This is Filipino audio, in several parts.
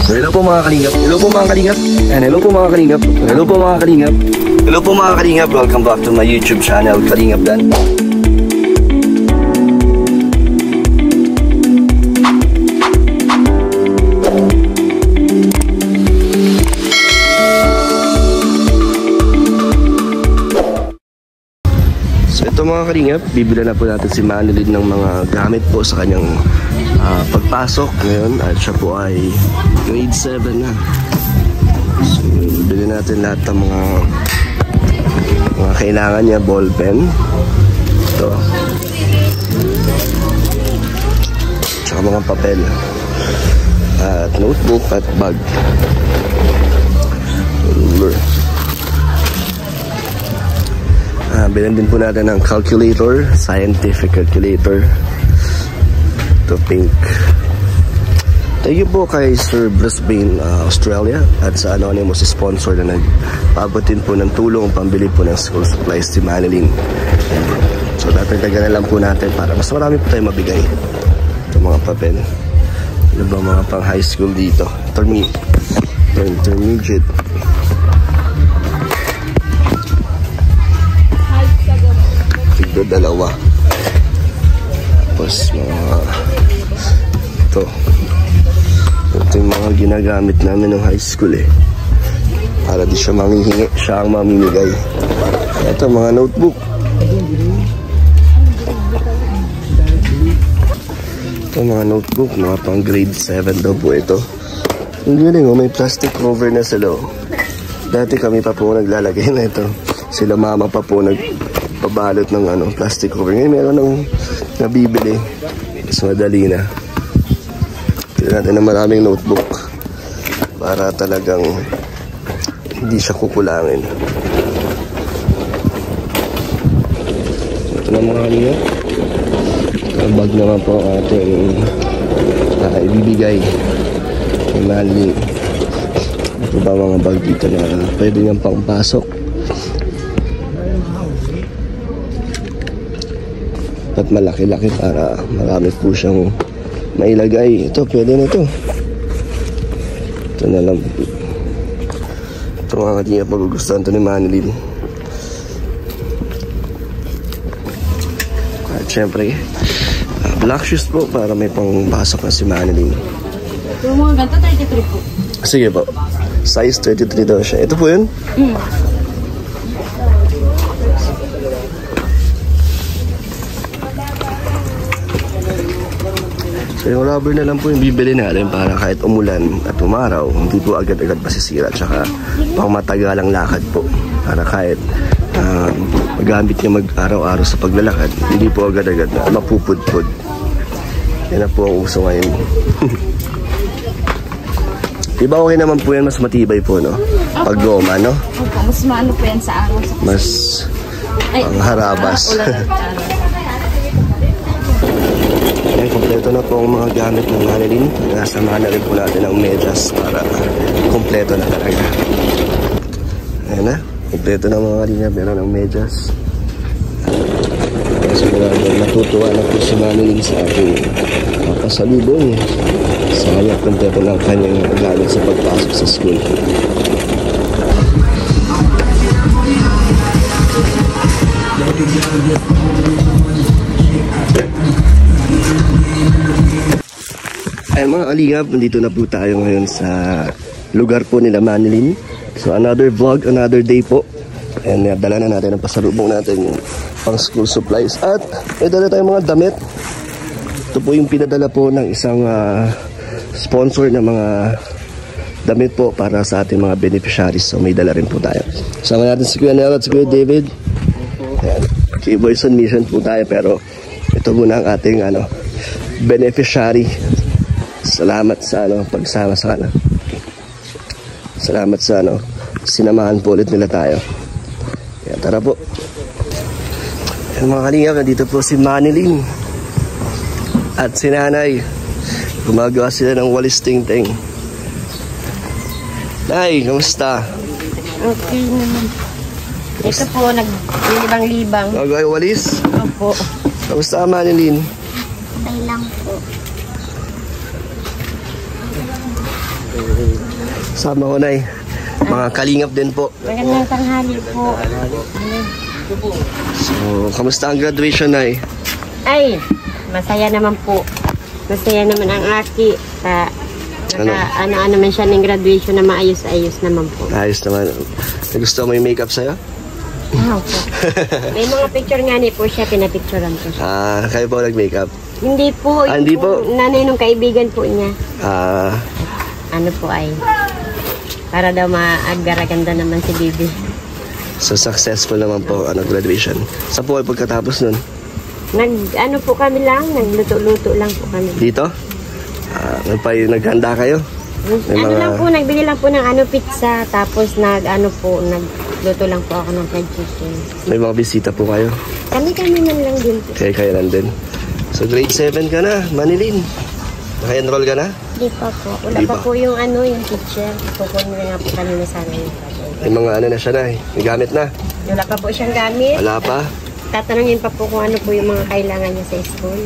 Hello po mga kalingap. Hello po mga kalingap. And hello po mga kalingap. Hello po mga kalingap. Hello po mga kalingap. Welcome back to my YouTube channel, Kalingap Dan. So ito mga kalingap, bibila na po natin si Manilyn ng mga gamit po sa kanyang pagpasok ngayon, at siya po ay grade 7 na. So bili natin lahat ng mga kailangan niya. Ball pen, ito, tsaka mga papel at notebook at bag, ruler. Bilhin din po natin ng calculator, scientific calculator. Ito pink. Thank you po kay Sir Brisbane, Australia, at sa anonymous sponsor na nagpabutin po ng tulong pambili po ng school supplies si Manilyn. So dagdagan na lang po natin para mas marami po tayo mabigay. Ito mga papel. Ano ba mga pang high school dito? Intermediate. Tigdo dalawa. Tapos mga ito yung mga ginagamit namin ng high school para di siya manghihingi, siya ang mamimigay. Ito mga notebook. Ito mga notebook, mga pang grade 7 daw po ito. Ang galing, may plastic cover na sa loob. Dati kami pa po naglalagay na ito. Sila mama pa po nagpabalot ng plastic cover. Ngayon meron nang nabibili, mas madali na. Pili natin ng maraming notebook para talagang hindi siya kukulangin. Ito na mga kanina. Ang bag naman po ating ibibigay kay Manilyn. Ito ba mga bag dito na pwede niyang pangpasok. At malaki-laki para marami po siyang mailagay. Ito, pwede na ito. Ito na lang. Ito nga kanya pag-gustuhan ito ni Manilyn. At syempre, black shoes po para may pangpasok na si Manilyn. Ito mga ganito, 33 po. Sige po. Size 33 daw siya. Ito po yun? So yung rubber na lang po yung bibili natin para kahit umulan at umaraw, hindi po agad-agad masisira. Tsaka pang matagalang lakad po. Para kahit magamit niya mag-araw-araw sa paglalakad, hindi po agad-agad na mapupudpud. Yan na po ang uso ngayon. Diba okay naman po yan, mas matibay po, no? Pag goma, no? Opo, mas maano po yan sa araw. Mas ang harabas. Ayan, kompleto na po ang mga gamit ng Manilyn. Nasama na rin po natin ang medyas para kompleto na talaga. Ayan na, kompleto na mga kanina. Meron ng medyas. Sigurado natutuwa na po si Manilyn sa ating pasalubong. Sa kanya, kompleto ng kanyang gamit sa pagpasok sa school. Ay mga kalingap, nandito na po tayo ngayon sa lugar po nila Manilyn. So another vlog, another day po. And dala na natin ang pasalubong natin yung pang school supplies. At may dala tayong mga damit. Ito po yung pinadala po ng isang sponsor na mga damit po para sa ating mga beneficiaries. So may dala rin po tayo. Sama natin si Kuya Nel at si Kuya David. Ayan. K-Boys on mission po tayo, pero ito muna ang ating beneficiary. Salamat sa pagsama sa kanila. Salamat sa sinamahan po ulit nila tayo. Kaya tara po. Ayan mga kalingap, nandito po si Manilyn at si Nanay. Gumagawa sila ng walis ting-ting. Nay, kamusta? Okay naman. Ito po, naglibang-libang. Gumagawa yung walis? Opo. Kamusta Manilyn? Okay lang po. Sama ko, Nay. Mga kalingap din po. Magandang tanghali po. So, kamusta ang graduation, Nay? Ay, masaya naman po. Masaya naman ang aki. Ano naman siya ng graduation na maayos-ayos naman po. Ayos naman. Gusto mo yung makeup sa'yo? Po. May mga picture nga ni po siya, pinapicturean ko siya. Kayo po nag-makeup? Hindi po. Hindi po? Nanay nung kaibigan po niya. Ano po ay, para daw maaggaraganda naman si Bibi. So, successful naman po ang graduation. Saan po kayo pagkatapos nun? Ano po kami lang, nagluto-luto lang po kami. Dito? Naghanda kayo? Lang po, nagbili lang po ng pizza, tapos nagluto lang po ako ng fried chicken. May mga bisita po kayo? Kami man lang din po. Kayo lang din. So, grade 7 ka na, Manilyn. Naka-enroll ka na? Hindi pa po. Wala pa po yung yung teacher. Kukunin nga po kanina sa amin. May mga na siya na eh. May gamit na. Wala pa po siyang gamit. Wala pa? Tatanungin pa po kung ano po yung mga kailangan niya sa school.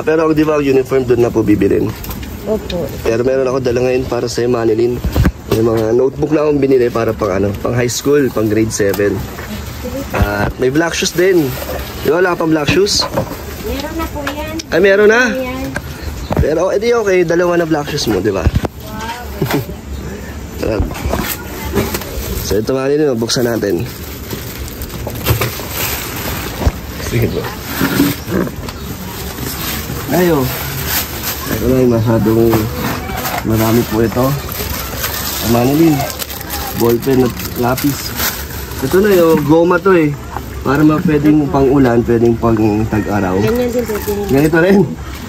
Pero di ba uniform doon na po bibilin? Opo. Pero meron ako dala ngayon para sa Manilyn. May mga notebook na akong binili para pang high school, pang grade 7. May black shoes din. Di ba wala ka pang black shoes? Meron na po yan. Ay, meron na? Ayan. Pero edi okay, dalawa na black shoes mo, di ba? Wow. So ito Manilyn, buksan natin. Sige po. Ayo. Ito na yung masyadong marami po ito. Manilyn, ballpen at lapis. Ito na yung goma to eh. Para pwedeng pang ulan, pwedeng pang tag-araw. Ganyan din po. Ganito rin.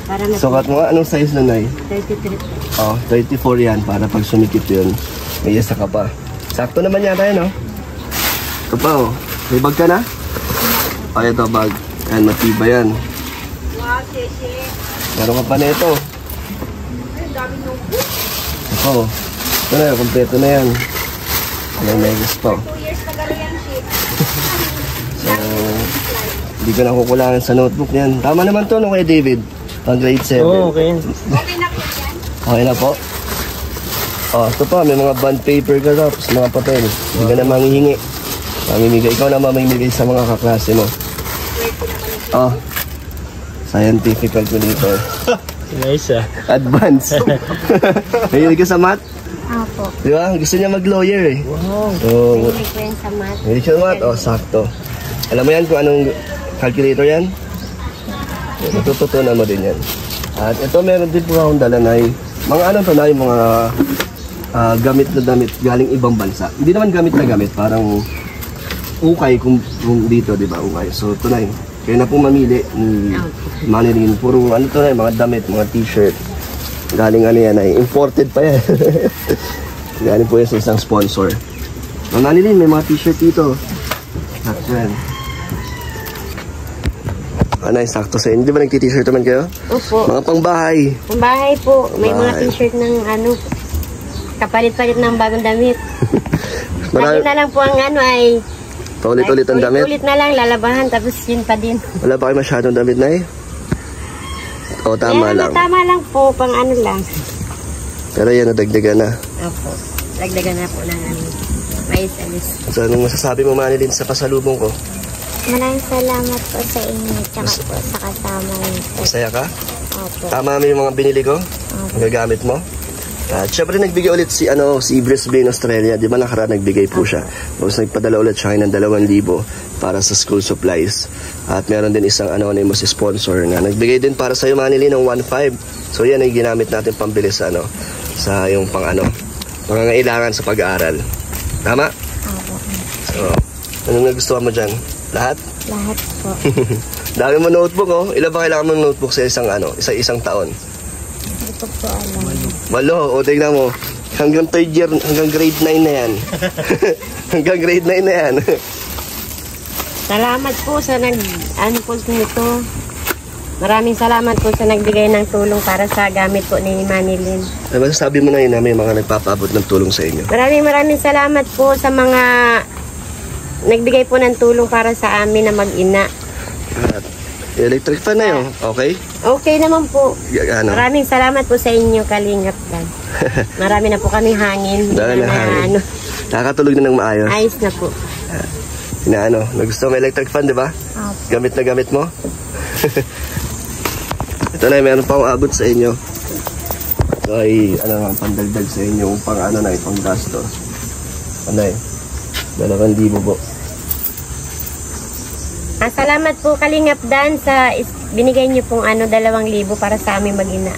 Para Sukat mo nga, anong size na Nay? 33. Oh, 34 yan para pag sumikip yun. May isa ka pa. Sakto naman yata yun, no? Ito pa, oh. May bag ka na? Oh, ito bag. Yan, matiba yan. Wow, Cheche. Meron ka pa na ito. Ito. Ito na, kompleto na yan. May megas pa. 2 years na galo yan, shit. So, hindi ko na kukulangan sa notebook niyan. Tama naman to, no, kay David? Pang grade 7. Oo, okay. Okay na po yan. Okay na po? Oh, ito pa, may mga bond paper ka tapos mga papel. Hindi ka na manghihingi. Mamimigay. Ikaw na mamimigay sa mga kaklase mo. Oh, scientific calculator. Nice Advance. Mahilig ka sa math? Opo. Di ba? Gusto niya mag-lawyer eh. Wow. So, Mahilig ko yan sa math. mahilig siya sa math? Oh, sakto. Alam mo yan kung anong calculator yan? Natututunan mo din yan. At ito meron din po akong dala na mga ano to na yung mga gamit na damit galing ibang bansa. Hindi naman gamit na gamit, parang ukay kung dito, di ba? Ukay. So ito na yun. Kaya na po mamili ni Manilyn. Puro ano to na mga damit, mga t-shirt. Galing ano yan ay imported pa yan. Galing po yan sa isang sponsor. Manilyn, may mga t-shirt dito. Sakto yan. Ano yung sakto sa inyo? Di ba nagti-t-shirt naman kayo? Opo. Mga pangbahay. Ang bahay po, may mga Bahay. t-shirt ng kapalit-palit ng bagong damit. Lagi na lang po ang ay Paulit-ulit ang damit? ulit na lang, lalabahan, tapos yun pa din. Wala ba kayo masyadong damit na eh? O tama lang. Tama lang po, pang lang. Pero yan, nadagdagan na. Opo. Lagdagan na po ng mais-alis. So anong masasabi mo Manilyn sa pasalubong ko? Maraming salamat po sa inyo tsaka po sa kasama niyo. Masaya ka? Opo. Tama mo yung mga binili ko? Ang gagamit mo? At syempre nagbigay ulit si Brisbane, Australia. Di ba nakaraan nagbigay po siya. Tapos nagpadala ulit siya ng 2,000 para sa school supplies. At meron din isang anonymous sponsor na nagbigay din para sa iyo Manilyn ng 1,500. So yan ay ginamit natin pambili sa sa yung pangangailangan sa pag-aaral. Tama? Opo. So, anong nagustuhan mo dyan? Lahat? Lahat po. Dami mo notebook, oh. Ilan ba kailangan mong notebook sa isang taon? Hindi ko po alam. 8. O, tignan mo. Hanggang third year, hanggang grade 9 na yan. Hanggang grade 9 na yan. Salamat po sa po nito. Maraming salamat po sa nagbigay ng tulong para sa gamit po ni Manilyn. Ay, masasabi mo na yun na may mga nagpapaabot ng tulong sa inyo. Maraming salamat po sa mga nagbigay po ng tulong para sa amin na mag-ina. At Electric fan na yun, okay? Okay naman po. Ano? Maraming salamat po sa inyo, Kalingap Dan. Marami na po kami hangin. Dahil na hangin. Ano, Nakakatulog na ng maayos. ayos na po. Nagusto mo electric fan, di ba? Opo. Gamit na gamit mo. Ito na, meron pa akong abot sa inyo. Ito ay, pandagdag sa inyo. Pang gastos. 2,000 po. Salamat po, Kalingap Dan, sa binigay niyo pong 2,000 para sa aming mag-ina.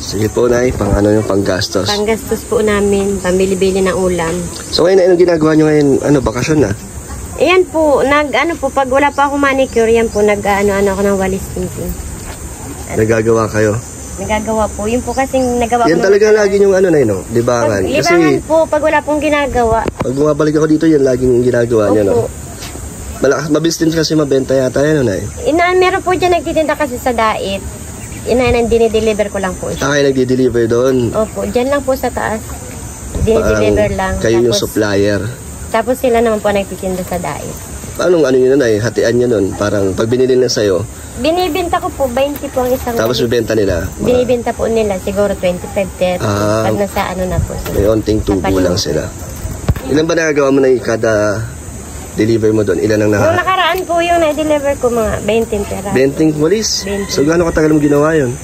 Sige po, Nay. Yung panggastos. Panggastos po namin, pambili-bili ng ulam. So, ngayon, anong ginagawa nyo ngayon? Bakasyon na? Ayan po, pag wala pa ako manicure, yan po, ako ng walis tingting. Nagagawa kayo? Nagagawa po. Yun po kasing nagawa Yan ko. talaga lagi yung libangan. Libangan po, pag wala pong ginagawa. Pag bumabalik ako dito, yan laging ginagawa niya, no? Mabilis din kasi mabenta yata yan, Nay. Meron po dyan nagtitinda kasi sa dait. Dinideliver ko lang po siya. Kayo nagdi-deliver doon? Opo, dyan lang po sa taas. Dinideliver lang. Kayo yung supplier. Tapos sila naman po nagtitinda sa dait. Anong yun, Nay? Hatian nyo nun? Parang pag binili na sa'yo, Binibenta ko po, 20 po ang isang. tapos bibenta nila? Binibenta po nila, siguro 25, 30. Pag nasa na po. May onting tubo lang sila. Ilan ba nagagawa mo na kada deliver mo doon? Ilan ang Nung nakaraan po yung na-deliver ko, mga 20 pera. 20 walis? 20. So gaano katagal mo ginawa yun?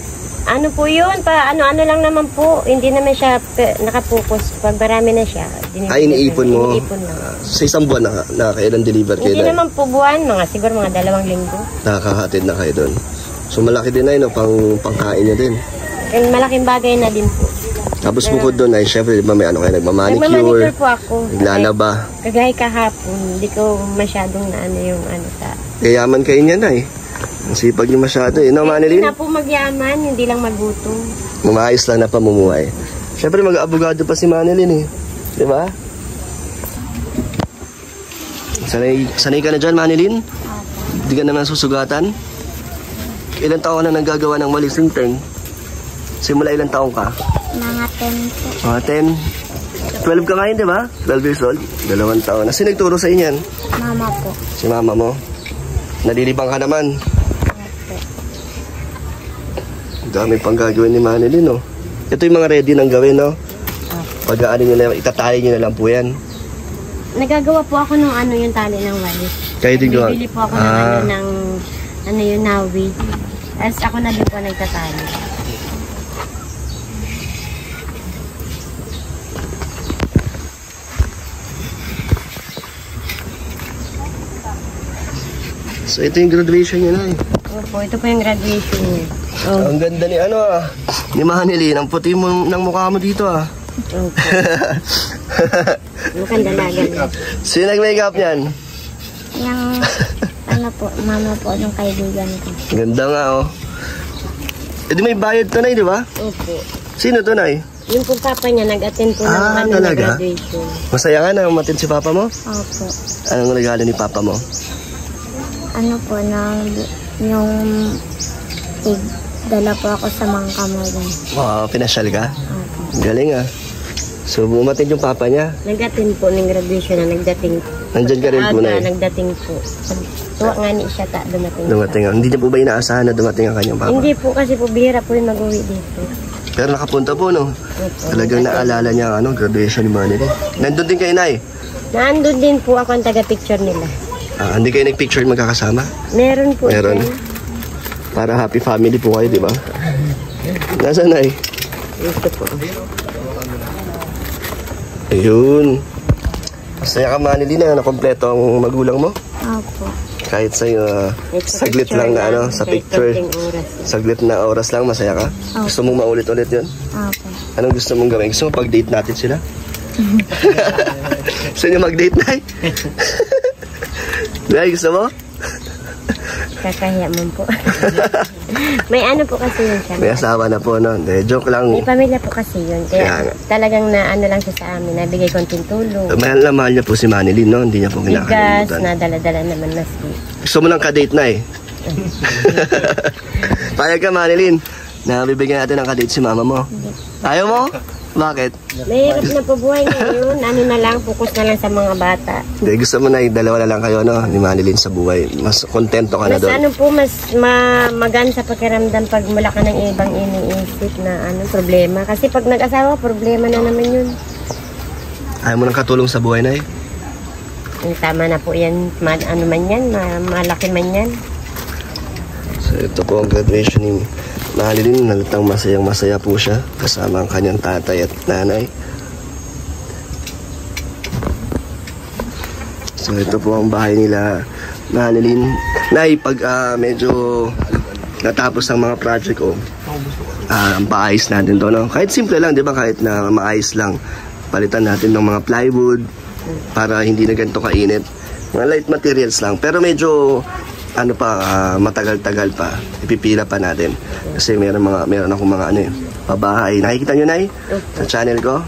Ano po yun? Ano lang naman po. Hindi naman siya nakapokus. Pag marami na siya, iniipon mo? Iniipon lang. Sa isang buwan, nakakailan deliver kayo Hindi na? naman po buwan. Siguro mga 2 linggo. Nakakahatid na kayo doon. So malaki din na yun, pangkain nyo din. Malaking bagay na din po. Tapos bukod doon ay syempre, di ba may kayo, nagmamanicure, Nagmamanicure po ako. naglalaba. Kagaya kahapon, hindi ko masyadong sa... Kayaman kayo niyan, Nay. Ang sipag niyo masyado, no, Hindi Manilyn? na po magyaman, hindi lang magutom. Mamayos lang na pamumuhay. Syempre mag-abogado pa si Manilyn, di ba? Sanay ka na dyan, Manilyn? Hindi ka naman susugatan? Ilang taon ka na naggagawa ng walising teng? Simula ilang taon ka? Mga 10 po. Mga 10. 12 ka ngayon, di ba? 12 years old. 2 taon. Sino nagturo sa inyan? Mama po. Si mama mo. Nalilibang ka naman. Dami pang gagawin ni Manilyn, no? Ito yung mga ready nang gawin, no? Pag-aano nyo na, itatali nyo na lang po yan. Nagagawa po ako ng yung tali ng walis. Kayo din gawa? Bibili po ako ng yung nawi. As ako na din po nagtatali. So ito yung graduation niya, Nay. Opo, ito po yung graduation niya. Ang ganda ni Manilyn. Ang puti mo ng mukha mo dito, Opo. Mukhang dalagan. Sino nag-makeup niyan? Yung, mama po, yung kaibigan ko. Ganda nga, Eh di may bayad to, Nay, di ba? Opo. Sino to, Nay? Yung po papa niya, nag-attend po ng talaga? graduation. Masaya ka na umatin si papa mo? Opo. Anong regalo ni papa mo? Ano po, yung dala po ako sa Mangkamulan. Wow, pinasyal ka? Opo. Galing, So, umatin yung papa niya. Nag-attend po ng graduation na nagdating. Nandyan ka rin po, Nay. Nagdating po. Tuwa nga ni siya dumating. Dumating. Hindi niya po ba inaasahan na dumating ang kanyang papa? Hindi po kasi po bihira po yung mag-uwi dito. Pero nakapunta po, no? Opo. Talagang naalala niya ang graduation ni Manilyn. Nandun din kayo, Nay. Naandun din po ako ang taga-picture nila. Hindi kayo nag-picture magkakasama? Meron po. Meron. Siya. Para happy family po kayo, di ba? Nasaan, Nay? Ito po. Ayun. Masaya ka, Manilyn, na kompleto ang magulang mo? Opo. Kahit sa'yo, saglit lang na sa picture. Saglit na oras lang, masaya ka? Opo. Gusto mong maulit-ulit yun? Opo. Anong gusto mong gawin? Gusto mo pag-date natin sila? Gusto niyo mag-date, Nay? Nay, gusto mo? Kakahiya mo po. May po kasi yun siya. May asawa na po, no? Hindi, joke lang. May pamilya po kasi yun. Kaya talagang lang siya sa amin. Nabigay konting tulong. Mahal na mahal niya po si Manilyn, no? Hindi niya po Bigas, kinakalimutan. nadala-dala naman na Gusto mo lang ka-date na, Payag ka, Manilyn. Na bibigyan natin ng ka-date si mama mo. Ayaw mo? Bakit? Mahirap na po buhay ngayon. Ano na lang, focus na lang sa mga bata. Hindi, gusto mo na dalawa na lang kayo, no? Ni Manilyn sa buhay. Mas kontento ka na Mas doon. ano po, mas magaan sa pakiramdam pag wala ka ng ibang iniisip na problema. Kasi pag nag-asawa, problema na naman yun. Ayaw mo nang katulong sa buhay, Nay? Tama na po yan. Ano man yan, malaki man yan. So ito po ang graduation ni Manilyn. Nalatang masayang-masaya po siya kasama ang kanyang tatay at nanay. So ito po ang bahay nila Manilyn. Nay, pag medyo natapos ang mga project ang paayos natin to, no? Kahit simple lang, di ba? Kahit na maayos lang, palitan natin ng mga plywood para hindi na ganito kainit. Mga light materials lang. Pero medyo matagal-tagal pa. Ipipila pa natin. Kasi meron akong mga pabahay. Nakikita nyo, Nay? Sa channel ko.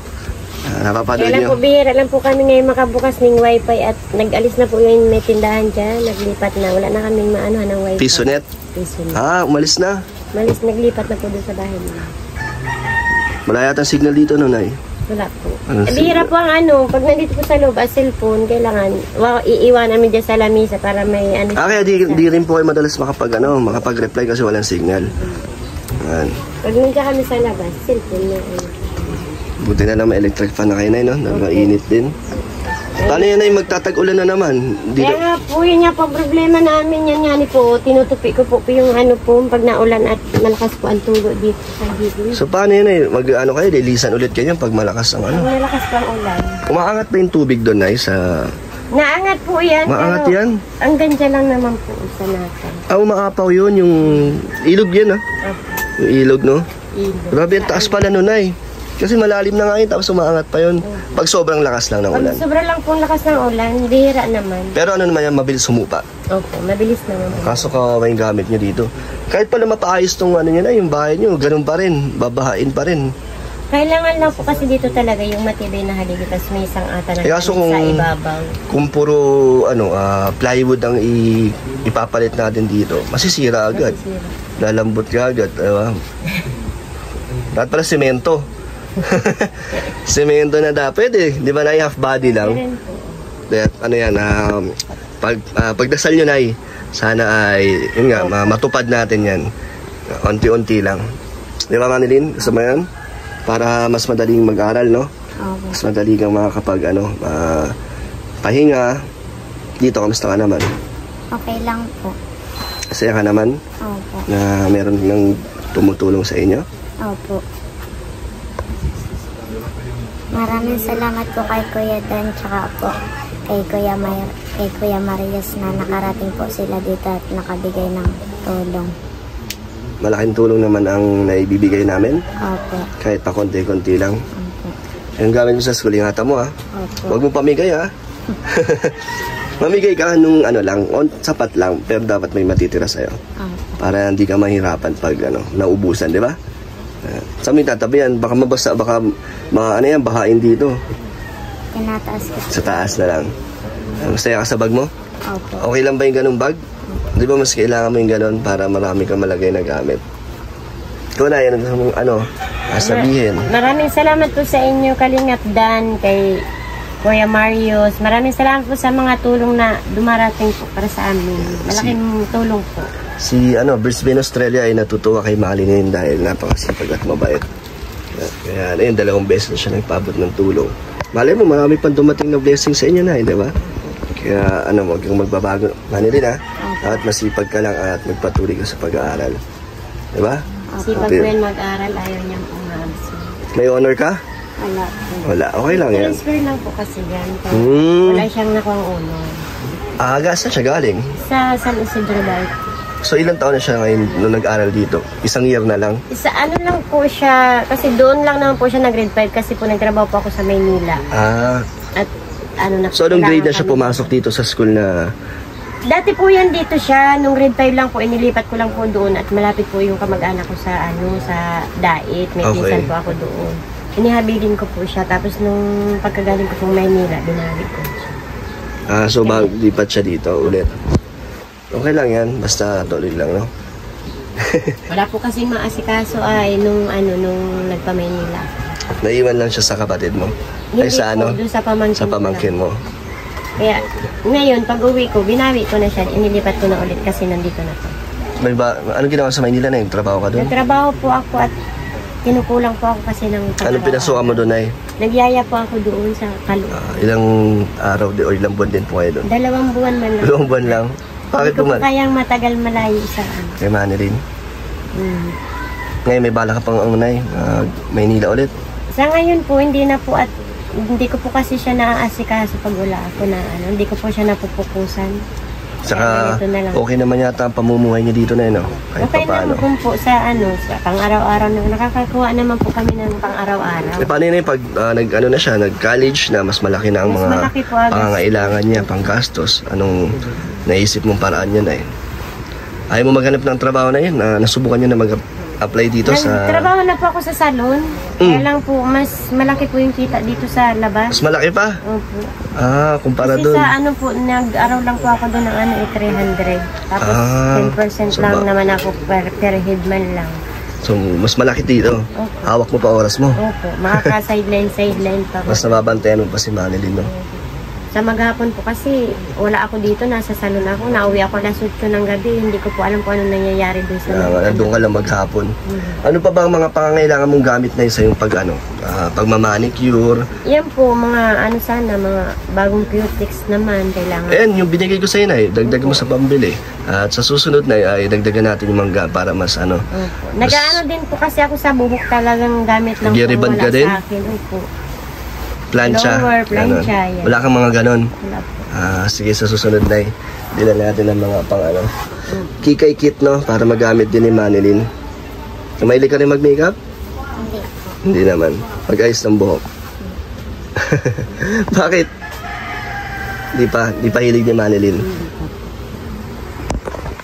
Napapanood Kaya lang nyo. po, bihira lang po kami ngayon makabukas ng wifi at nag-alis na po yung may tindahan dyan. Naglipat na. Wala na kaming maanohan ng wifi. Pisonet? Pisonet. Umalis na. Naglipat na po doon sa bahay nila. Wala yata signal dito, no, Nay? Wala po. Anong Bihira po ang pag nandito po sa loob, cellphone, kailangan iiwanan mo dyan sa lamisa para may Kaya di rin po kayo madalas makapag-reply kasi walang signal. Yan. Pag nandiyan kami sa labas, cellphone na Buti na lang may electric fan na kayo, Nay, no? Mainit din. Paano yan, Nay? Magtatag-ulan na naman. Kaya nga po, yun nga po problema namin. Yan nga po, tinutupi ko po yung pag naulan at malakas po ang tulo dito sa gilid. So paano yan, Nay? Kayo, lilisan ulit kayo pag malakas ang Pag malakas po ang ulan. Umaangat ba yung tubig doon, Nay, sa... Naangat po yan. Maangat pero yan? Ang ganda lang naman po sa natin. Umaapaw yun, yung ilog yan, Yung ilog, no? Ilog. Grabe, ang taas pala nun, Nay. Kasi malalim na nga yun, tapos umaangat pa yun. Pag sobrang lakas lang ng ulan. Pag sobra lang po ang lakas ng ulan, bihira naman. Pero ano naman yan, mabilis sumupa. Opo, mabilis naman. Kaso kawawa yung gamit nyo dito. Kahit pala mapaayos tong nyo na, yung bahay nyo, ganun pa rin, babahain pa rin. Kailangan lang po kasi dito talaga yung matibay na haligi, tapos may isang ata na Kaso sa ibabaw. Kung puro plywood ang ipapalit natin dito, masisira agad. Lalambot ka agad. Dapat pala semento. Semento na dapat di ba, Nay? Half body lang. Pagdasal nyo, Nay, sana ay matupad natin yan. Unti-unti lang. Di ba, Manilyn? Gusto mo yan? Para mas madaling mag-aral, no? Okay. Mas madali kang makakapag pahinga. Dito, kamusta ka naman? Okay lang po. Masaya ka naman Opo. na meron nang tumutulong sa inyo? Opo. Maraming salamat po kay Kuya Dan tsaka po kay Kuya Marius na nakarating po sila dito at nakabigay ng tulong. Malaking tulong naman ang naibibigay namin. Opo. Kahit pa konti-konti lang. Opo. Yung gamit mo sa school, ingatan mo, Opo. Huwag mo pamigay, Mamigay ka nung sapat lang, pero dapat may matitira sa'yo. Opo. Para hindi ka mahirapan pag naubusan, di ba? Sa may tatabihan, baka mabasa, baka bahain dito. Tinataas ko. Sa taas na lang. Masaya ka sa bag mo? Opo. Okay lang ba yung ganung bag? Di ba mas kailangan mo yung ganon para marami kang malagay na gamit? Ikaw na, yan ang sabihin. Maraming salamat po sa inyo, Kalingap Dan, kay Kuya Marius. Maraming salamat po sa mga tulong na dumarating po para sa amin. Malaking tulong po. Si Brisbane, Australia ay natutuwa kay Manilyn dahil napakasipag at mabait. Kaya ayun, 2 beses na siya nagpaabot ng tulong. Malay mo, marami pang dumating na blessing sa inyo na, di ba? Kaya huwag kang magbabago, Manilyn, at masipag ka lang at magpatuloy ka sa pag-aaral. Di ba? Sipag po yan mag-aral, ayaw niyang umabso. May honor ka? Wala po. Wala, okay lang yan. Transfer lang po kasi yan. Wala siyang nakuha honor. Saan siya galing? Sa San Isidro Life. So ilang taon na siya ngayon nung nag-aral dito? 1 year na lang? Lang po siya, kasi doon lang naman po siya nag-grade 5 kasi po nagtrabaho po ako sa Maynila. At So anong grade na siya pumasok dito sa school na... Dati po yan dito siya, nung grade 5 lang po, inilipat ko lang po doon at malapit po yung kamag-anak ko sa sa Dait. May pinsan po ako doon. Inihabilin ko po siya, tapos nung pagkagaling ko po Maynila, binalik ko siya. So lipat siya dito ulit. Okay lang yan, basta tuloy lang, no? Wala po kasi maasikaso ay nung nagpa-Maynila. Naiwan lang siya sa kapatid mo? Ay, Hindi sa po, ano? doon sa pamangkin Sa ko pamangkin lang. mo. Kaya, ngayon, pag uwi ko, binawi ko na siya. Inilipat ko na ulit kasi nandito na po. Ano ginawa sa Maynila na yung trabaho ka doon? Nagtrabaho po ako at kinukulang po ako kasi ng Anong pinasukan mo doon ay? Nagyaya po ako doon sa Kalu. Ilang araw din o ilang buwan din po kayo doon? 2 buwan man lang. 2 buwan lang? Bakit Hindi ko po buwan? kayang matagal malayo sa ano. Kay Manilyn. Mm. Ngayon may bala ka pang unay, Maynila ulit. Sa ngayon po, hindi na po at hindi ko po kasi siya naaasikaso pag wala ako na ano. Hindi ko po siya napupukusan. Saka Kaya ganito na lang. okay naman yata ang pamumuhay niya dito na yun, no? Kahit Okay pa paano. naman po sa ano, sa pang-araw-araw na nakakakuha naman po kami ng pang-araw-araw. Paano yun pag nag-ano na siya, nag-college na, mas malaki na ang Mas mga malaki po agad. pangangailangan niya, panggastos. Anong naisip mong paraan niya na yun? Ayaw mo maghanap ng trabaho na yun? Nasubukan niyo na mag-apply dito sa... Nagtrabaho na po ako sa salon. Kaya lang po, mas malaki po yung kita dito sa labas. Mas malaki pa? Opo. Kumpara Kasi doon. sa ano po, nag-araw lang po ako doon ng ano, 300. Tapos 10% so lang naman ako per head man lang. So, mas malaki dito. Opo. Hawak mo pa oras mo. Opo, makaka-sideline pa Mas po. nababantayan mo pa si Manilyn, no? Sa maghapon po kasi, wala ako dito, nasa salon ako. Nauwi ako alas 8 ng gabi. Hindi ko po alam kung ano nangyayari doon sa Doon ka lang maghapon. Ano pa ba ang mga pangangailangan mong gamit na yun sa yung pagmamanicure? Yan po, mga ano sana, mga bagong cutics naman kailangan. Ayan, yung binigay ko sa'yo na dagdag mo sa pambili. At sa susunod na ay dagdagan natin yung mga para mas ano. Opo. Nag-ano din po kasi ako sa buhok talagang gamit lang po Nag-i-ribbon ka wala din? sa akin. Opo. Plancha. Blower, plancha, ganon. yan. Wala kang mga ganon. Wala po. Sige, sa susunod na dila natin ang mga pang ano. Kikay kit, no? Para magamit din ni Manilyn. Mahilig ka rin mag-makeup? Hindi po. Hindi naman. Mag-ayos ng buhok. Bakit? Di pa hilig ni Manilyn.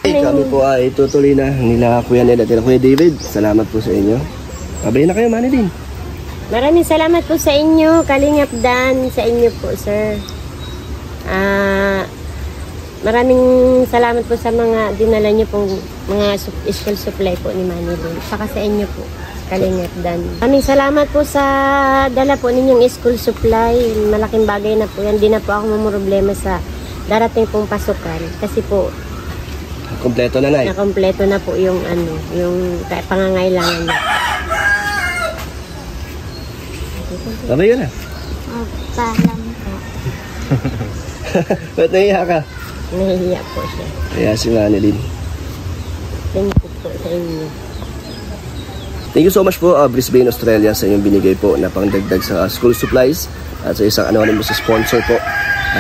Kami po ay tutuloy na nila Kuya Ned at nila Kuya David. Salamat po sa inyo. Abay na kayo, Manilyn. Maraming salamat po sa inyo, Kalingap Dan, sa inyo po, sir. Maraming salamat po sa mga dinala niyo pong mga school supply po ni Manilyn. Saka sa inyo po, Kalingap Dan. Maraming salamat po sa dala po ninyong school supply. Malaking bagay na po yan. Di na po ako mamroblema sa darating pong pasukan. Kasi po, Kompleto na, Nay. nakompleto na po yung ano, yung pangangailangan niya. Abay yun na. Paalam po. Ba't naiya ka? Nahihiya po siya. Kaya si Manilyn. Thank you po sa inyo. Thank you so much po, Brisbane, Australia, sa inyong binigay po na pangdagdag sa school supplies at sa isang anonymous sponsor po.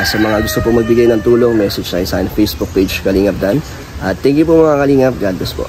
Sa mga gusto po magbigay ng tulong, message tayo sa Facebook page Kalingap Dan. At thank you po mga Kalingap. God bless po.